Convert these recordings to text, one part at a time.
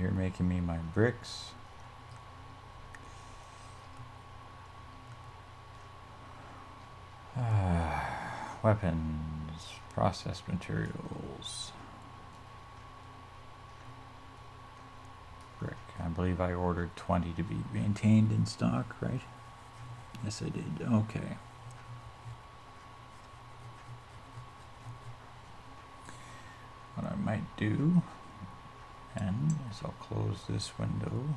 You're making me my bricks. Weapons, processed materials. Brick. I believe I ordered 20 to be maintained in stock, right? Yes, I did. Okay. What I might do then is I'll close this window.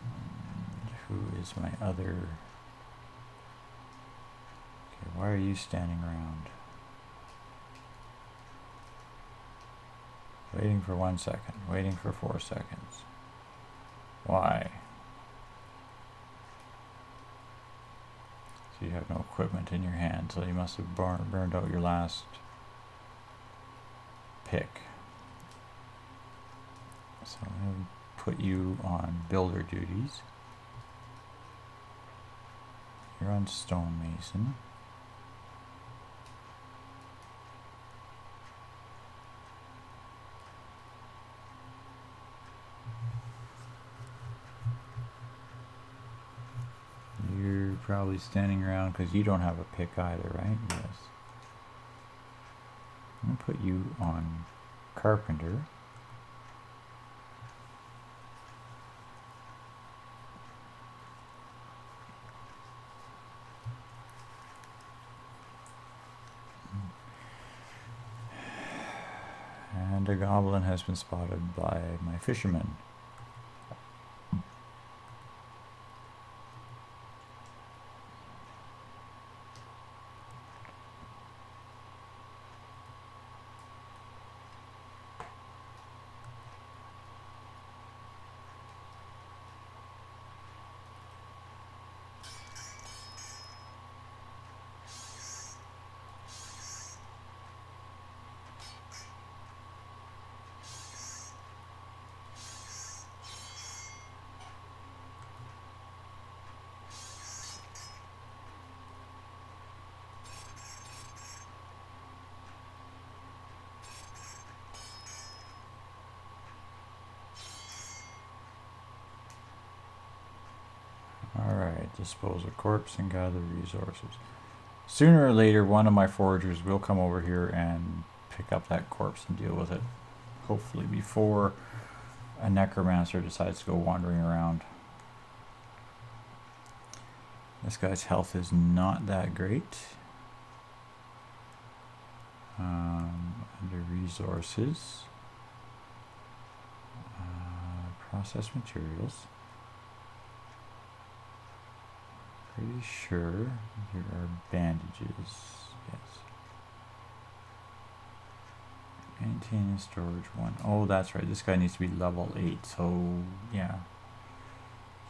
And who is my other? Okay, why are you standing around? Waiting for 1 second, waiting for 4 seconds. Why? So you have no equipment in your hand, so you must have burned out your last pick. So I'm going to put you on builder duties. You're on stonemason. Probably standing around because you don't have a pick either, right? Yes. I'm going to put you on carpenter. And a goblin has been spotted by my fisherman. Alright, dispose of corpse and gather resources. Sooner or later, one of my foragers will come over here and pick up that corpse and deal with it. Hopefully before a necromancer decides to go wandering around. This guy's health is not that great. Under resources, processed materials. Pretty sure here are bandages. Yes. Maintain storage 1. Oh, that's right. This guy needs to be level 8. So, yeah.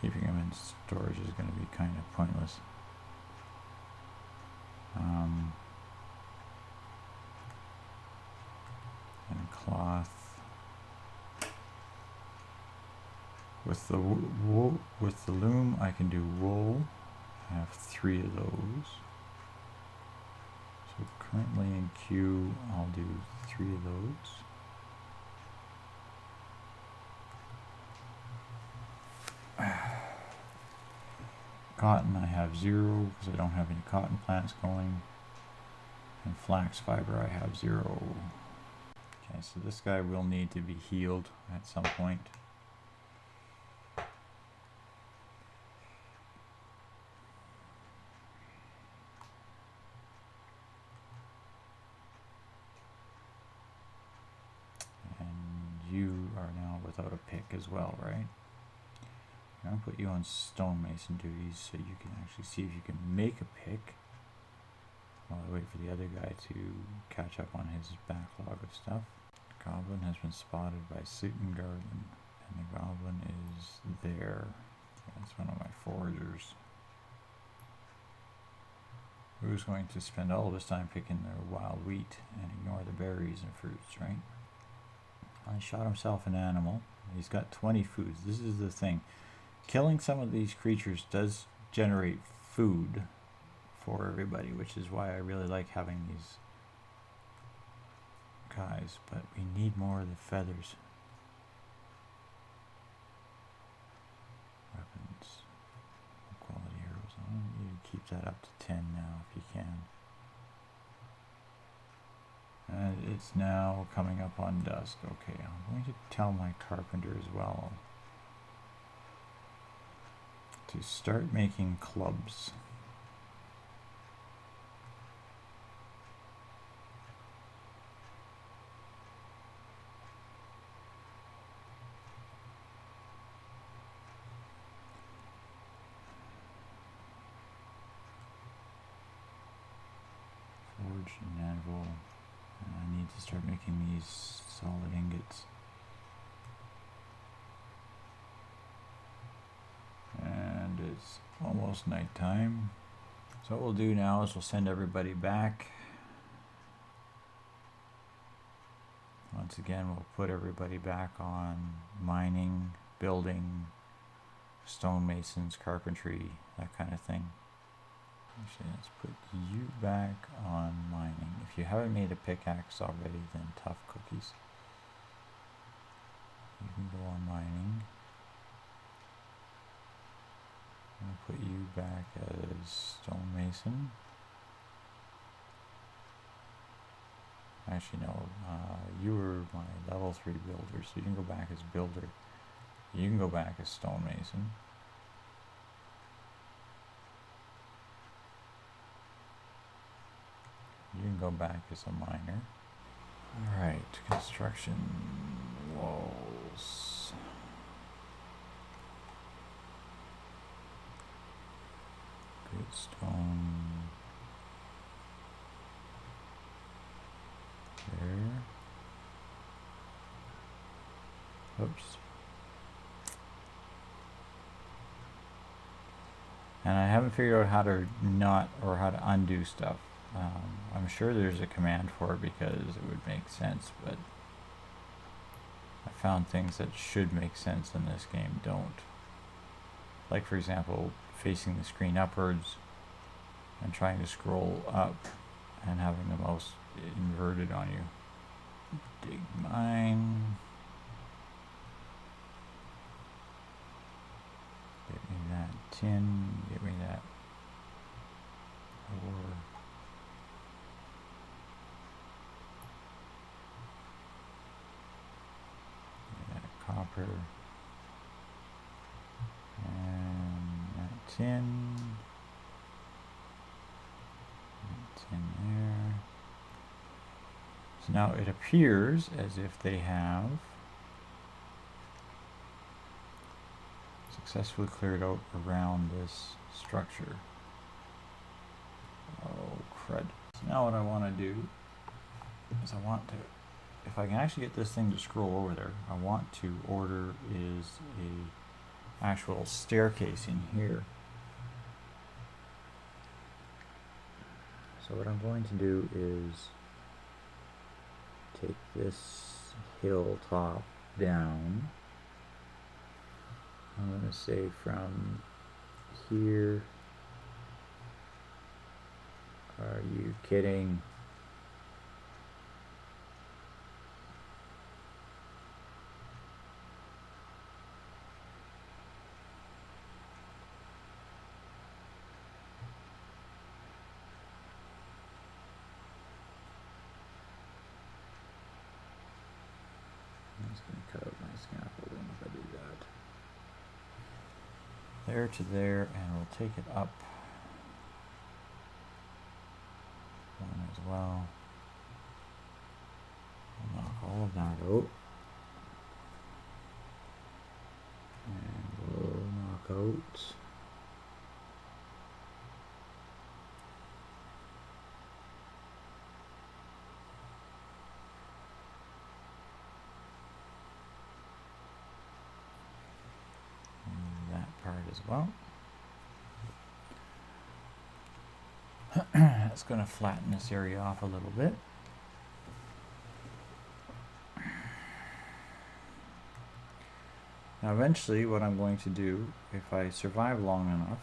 Keeping him in storage is going to be kind of pointless. And cloth. With the wool, with the loom, I can do wool. I have 3 of those. So currently in queue, I'll do 3 of those. Cotton, I have 0 because I don't have any cotton plants going. And flax fiber, I have 0. Okay, so this guy will need to be healed at some point. You are now without a pick as well, right? I'm going to put you on stonemason duties so you can actually see if you can make a pick while I wait for the other guy to catch up on his backlog of stuff. The goblin has been spotted by Sutton Garden, and the goblin is there. That's one of my foragers. Who's going to spend all of his time picking their wild wheat and ignore the berries and fruits, right? He shot himself an animal. He's got 20 foods. This is the thing. Killing some of these creatures does generate food for everybody, which is why I really like having these guys, but we need more of the feathers. Weapons. Quality arrows. I want you to keep that up to 10 now if you can. And it's now coming up on dusk. Okay, I'm going to tell my carpenter as well to start making clubs. Forge and anvil. And I need to start making these solid ingots. And it's almost nighttime. So what we'll do now is we'll send everybody back. Once again, we'll put everybody back on mining, building, stonemasons, carpentry, that kind of thing. Actually, let's put you back on mining. If you haven't made a pickaxe already, then tough cookies. You can go on mining. I'm going to put you back as stonemason. Actually, no, you were my level 3 builder, so you can go back as builder. You can go back as stonemason. You can go back as a miner. Alright, construction walls. Good stone. There. Oops. And I haven't figured out how to how to undo stuff. I'm sure there's a command for it because it would make sense, but I found things that should make sense in this game don't. Like, for example, facing the screen upwards and trying to scroll up and having the mouse inverted on you. Dig mine. Get me that tin. Get me that ore. Copper and that tin there. So now it appears as if they have successfully cleared out around this structure. Oh crud. So now what I want to do is I want to, if I can actually get this thing to scroll over there, I want to order is a actual staircase in here. So what I'm going to do is take this hilltop down. I'm going to say from here. Are you kidding? I'm just going to cut out my scaffolding if I do that. There to there, and we'll take it up one as well. We'll knock all of that out. And we'll knock out that part as well. It's going to flatten this area off a little bit. Now eventually what I'm going to do, if I survive long enough,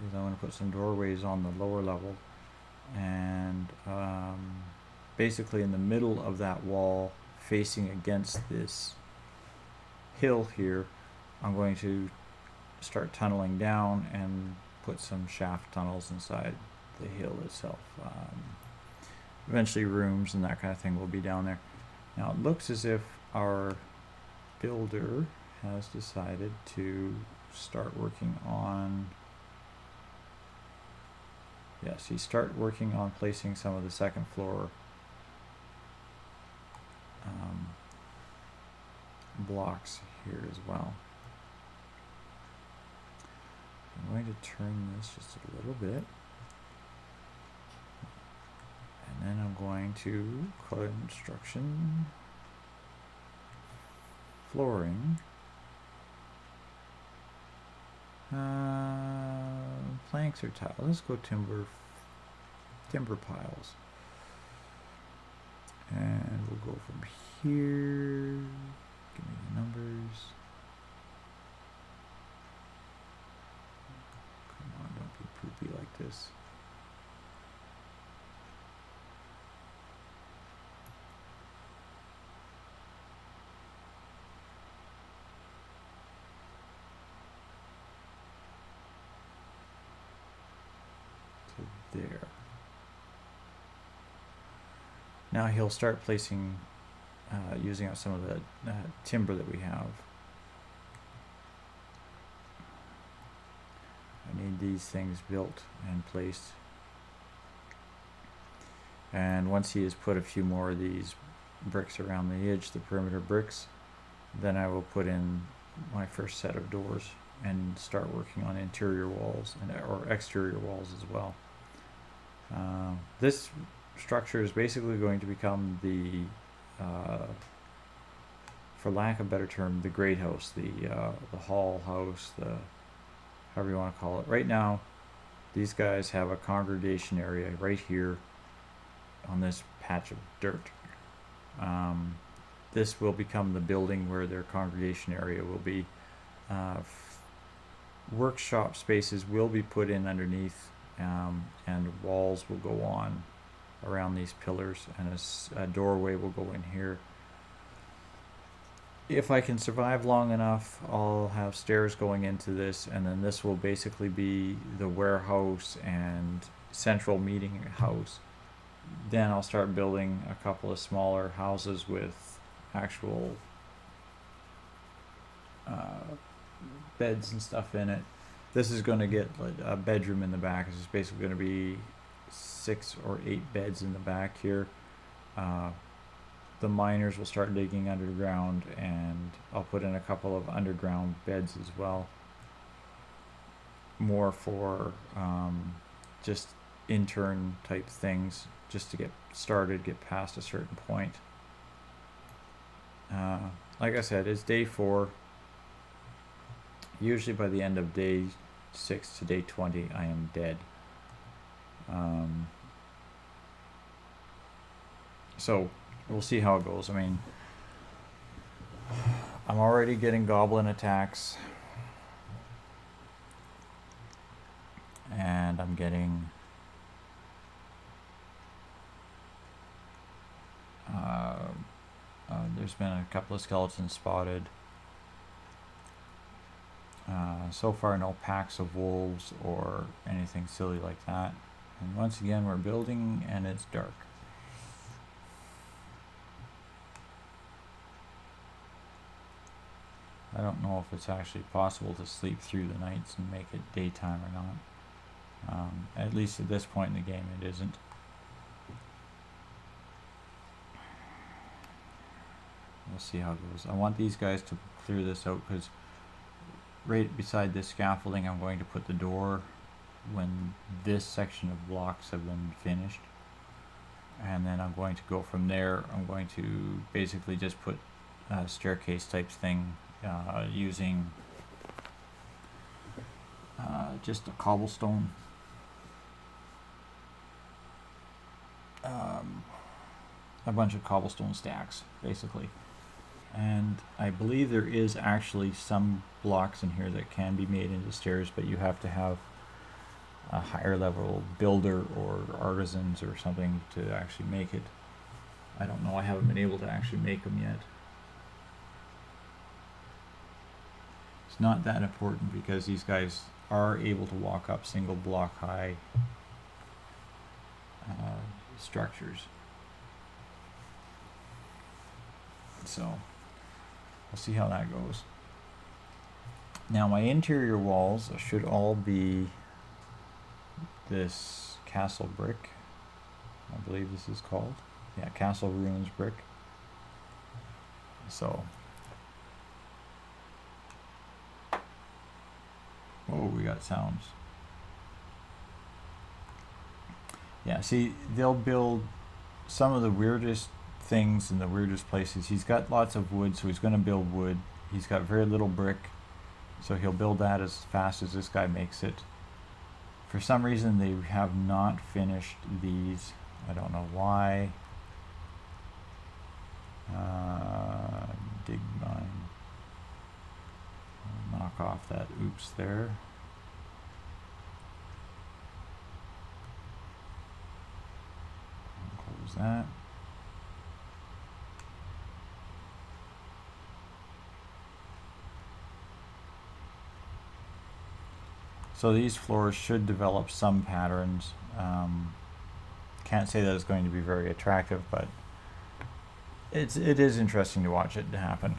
is I'm going to put some doorways on the lower level and basically in the middle of that wall facing against this hill here, I'm going to start tunneling down and put some shaft tunnels inside the hill itself. Eventually rooms and that kind of thing will be down there. Now it looks as if our builder has decided to start working on, yes, he started working on placing some of the second floor blocks here as well. I'm going to turn this just a little bit, and then I'm going to construction flooring, planks or tile. Let's go timber piles, and we'll go from here. Give me the numbers. Come on, don't be poopy like this. To there. Now he'll start placing, using up some of the timber that we have. I need these things built and placed. And once he has put a few more of these bricks around the edge, the perimeter bricks, then I will put in my first set of doors and start working on interior walls or exterior walls as well. This structure is basically going to become the, for lack of a better term, the great house, the hall house, the however you want to call it. Right now, these guys have a congregation area right here on this patch of dirt. This will become the building where their congregation area will be. Workshop spaces will be put in underneath, and walls will go on around these pillars, and a doorway will go in here. If I can survive long enough, I'll have stairs going into this, and then this will basically be the warehouse and central meeting house. Then I'll start building a couple of smaller houses with actual beds and stuff in it. This is going to get a bedroom in the back. This is basically going to be 6 or 8 beds in the back here. The miners will start digging underground, and I'll put in a couple of underground beds as well. More for just intern type things, just to get started, get past a certain point. Like I said, it's day 4. Usually by the end of day 6 to day 20, I am dead. So we'll see how it goes. I mean, I'm already getting goblin attacks, and I'm getting there's been a couple of skeletons spotted. So far no packs of wolves or anything silly like that. And once again, we're building and it's dark. I don't know if it's actually possible to sleep through the nights and make it daytime or not. At least at this point in the game it isn't. We'll see how it goes. I want these guys to clear this out, because right beside this scaffolding I'm going to put the door when this section of blocks have been finished. And then I'm going to go from there. I'm going to basically just put a staircase type thing using just a cobblestone. A bunch of cobblestone stacks, basically. And I believe there is actually some blocks in here that can be made into stairs, but you have to have a higher level builder or artisans or something to actually make it. I don't know. I haven't been able to actually make them yet. It's not that important because these guys are able to walk up single block high structures. So we'll see how that goes. Now my interior walls should all be this castle brick. I believe this is called. Yeah, Castle Ruins brick. So, oh, we got sounds. Yeah, see, they'll build some of the weirdest things in the weirdest places. He's got lots of wood, so he's going to build wood. He's got very little brick, so he'll build that as fast as this guy makes it. For some reason, they have not finished these. I don't know why. Dig mine. I'll knock off that oops there. Close that. So these floors should develop some patterns. Can't say that it's going to be very attractive, but it is interesting to watch it happen.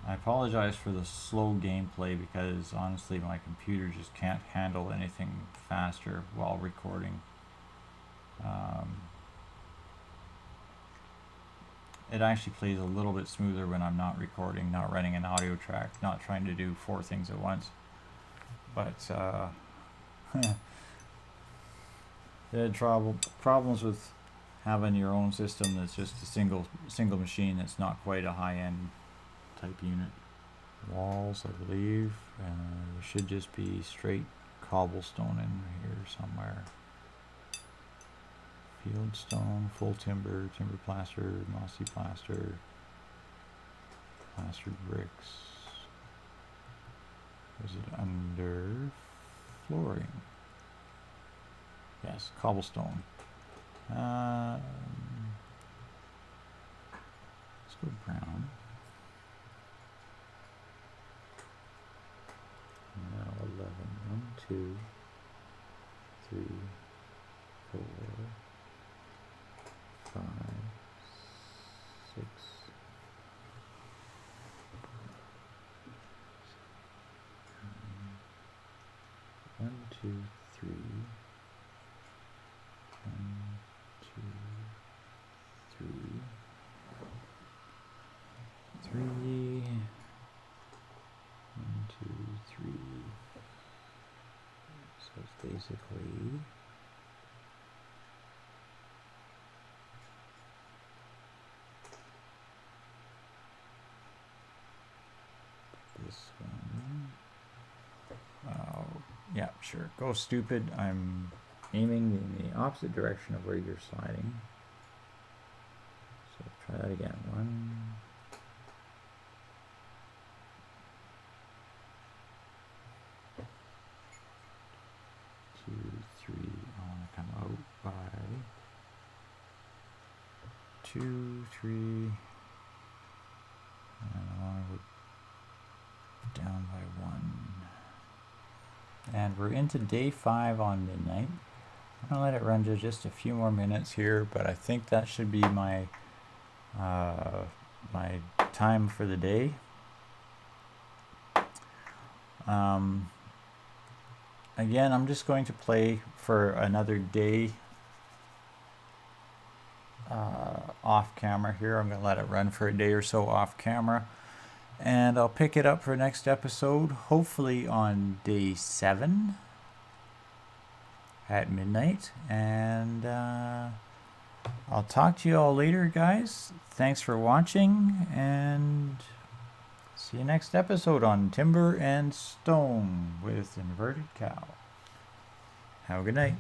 I apologize for the slow gameplay because honestly my computer just can't handle anything faster while recording. It actually plays a little bit smoother when I'm not recording, not running an audio track, not trying to do 4 things at once. But they had problems with having your own system that's just a single machine that's not quite a high-end type unit. Walls, I believe, should just be straight cobblestone in here somewhere. Field stone, full timber, timber plaster, mossy plaster, plastered bricks. Was it under flooring? Yes, cobblestone. Let's go brown. Now 11. 1, 2, 3, 4, 5, 6. 1, 2, 3. 1, 2, 3. 3. 1, 2, 3. So it's basically this one. Oh, yeah, sure. Go stupid. I'm aiming in the opposite direction of where you're sliding. So try that again. 1, 2, 3. I want to come out by 2, 3. And I want to go down by 1. And we're into day 5 on midnight. I'm going to let it run to just a few more minutes here, but I think that should be my my time for the day. Again, I'm just going to play for another day off camera here. I'm going to let it run for a day or so off camera. And I'll pick it up for next episode, hopefully on day 7 at midnight. And I'll talk to you all later, guys. Thanks for watching, and see you next episode on Timber and Stone with Inverted Cow. Have a good night.